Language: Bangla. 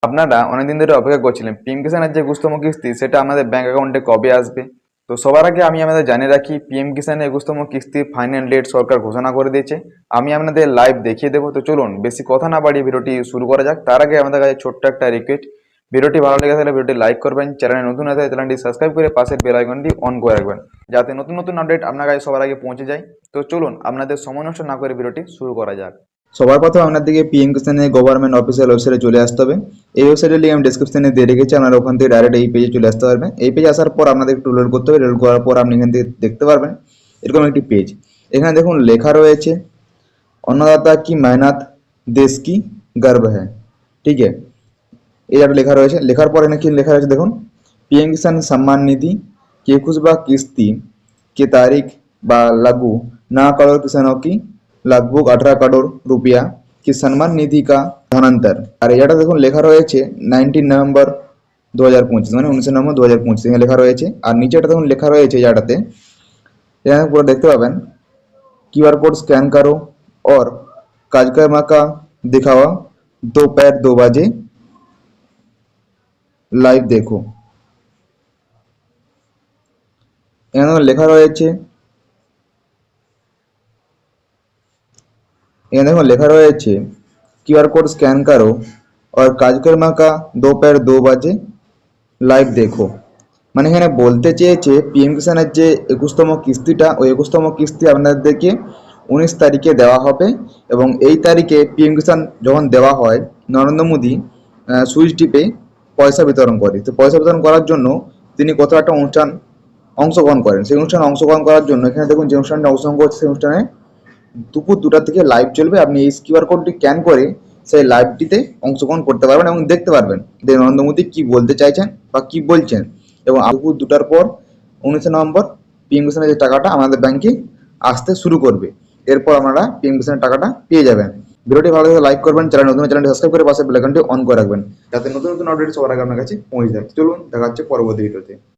আপনারা অনেকদিন ধরে অপেক্ষা করছিলেন পিএম কিষানের যে ২১তম কিস্তি সেটা আমাদের ব্যাংক অ্যাকাউন্টে কবে আসবে। তো সবার আগে আমি আমাদের জানিয়ে রাখি পিএম কিষানের ২১তম কিস্তির ফাইনাল ডেট সরকার ঘোষণা করে দিয়েছে। আমি আপনাদের লাইভ দেখিয়ে দেবো। তো চলুন বেশি কথা না বাড়িয়ে ভিডিওটি শুরু করা যাক। তার আগে আমাদের কাছে ছোট্ট একটা রিকোয়েস্ট, ভিডিওটি ভালো লেগে থাকলে ভিডিওটি লাইক করবেন, চ্যানেলে নতুন হয়ে থাকলে চ্যানেলটি সাবস্ক্রাইব করে পাশের বেল আইকনটি অন করে রাখবেন যাতে নতুন নতুন আপডেট আপনার কাছে সবার আগে পৌঁছে যায়। তো চলুন আপনাদের সময় নষ্ট না করে ভিডিওটি শুরু করা যাক। সবার প্রথমে আপনাদেরকে পিএম কিষানের গভর্নমেন্ট অফিসিয়াল ওয়েবসাইটে চলে আসতে হবে। এই ওয়েবসাইটের লিঙ্ক আমি ডেসক্রিপশনে দিয়ে রেখেছি, আপনারা ওখান থেকে ডাইরেক্ট এই পেজে চলে আসতে পারবেন। এই পেজে আসার পর আপনাদের একটু লোড করতে হবে। লোড করার পর আপনি এখান থেকে দেখতে পারবেন এরকম একটি পেজ। এখানে দেখুন লেখা রয়েছে अन्नदाता की मेहनत देश की गर्व है। ठीक है, এই একটা লেখা রয়েছে। লেখার পরে নাকি লেখা রয়েছে দেখুন पीएम किसान सम्मान निधि की 21वां किस्ती की तारीख বা लागू ना करोड़ किसानों की लगभग 18 करोड़ रुपया की सम्मान निधि का धनांतर। আর এটা দেখুন লেখা রয়েছে 19 নভেম্বর 2025 মানে 19 নভেম্বর 2025 এখানে লেখা রয়েছে। আর নিচেটা দেখুন লেখা রয়েছে জায়গাতে, এখানে পুরো দেখতে পাবেন क्यूआर कोड स्कैन करो और कार्यक्रम का दिखावा दोपहर 2 बजे লাইভ দেখো। এখানে লেখা রয়েছে, এখানে দেখুন লেখা রয়েছে क्यूआर कोड स्कैन करो और कार्यक्रम का दोपहर 2 बजे লাইভ দেখো। মানে এখানে বলতে চেয়েছে পিএম কিষানের যে 21তম কিস্তিটা, ওই 21তম কিস্তি আপনাদেরকে 19 তারিখে দেওয়া হবে এবং এই তারিখে পিএম কিষান যখন দেওয়া হয় নরেন্দ্র মোদী সুইচ টিপে পয়সা বিতরণ করে। তো পয়সা বিতরণ করার জন্য তিনি কোথাও একটা অনুষ্ঠান অংশগ্রহণ করেন। সেই অনুষ্ঠানে অংশগ্রহণ করার জন্য এখানে দেখুন যে অনুষ্ঠানটা অংশগ্রহণ করছে সেই অনুষ্ঠানে দুপুর 2টা থেকে লাইভ চলবে। আপনি এই কিউআর কোডটি স্ক্যান করে সেই লাইভটিতে অংশগ্রহণ করতে পারবেন এবং দেখতে পারবেন যে নরেন্দ্র মোদী কি বলতে চাইছেন বা কি বলছেন। এবং দুপুর 2টার পর 19 নভেম্বর পিএম কিষানের যে টাকাটা আমাদের ব্যাংকে আসতে শুরু করবে। এরপর আপনারা পিএম কিষানের টাকাটা পেয়ে যাবেন। ভিডিওটি ভালো লাগলে লাইক করবেন, চ্যানেল নতুন চ্যানেলটি সাবস্ক্রাইব করে পাশে বেল আইকনটি অন করে রাখবেন যাতে নতুন নতুন আপডেট সবার আগে আপনার কাছে পৌঁছে যায়। চলুন দেখা হচ্ছে পরবর্তী ভিডিওতে।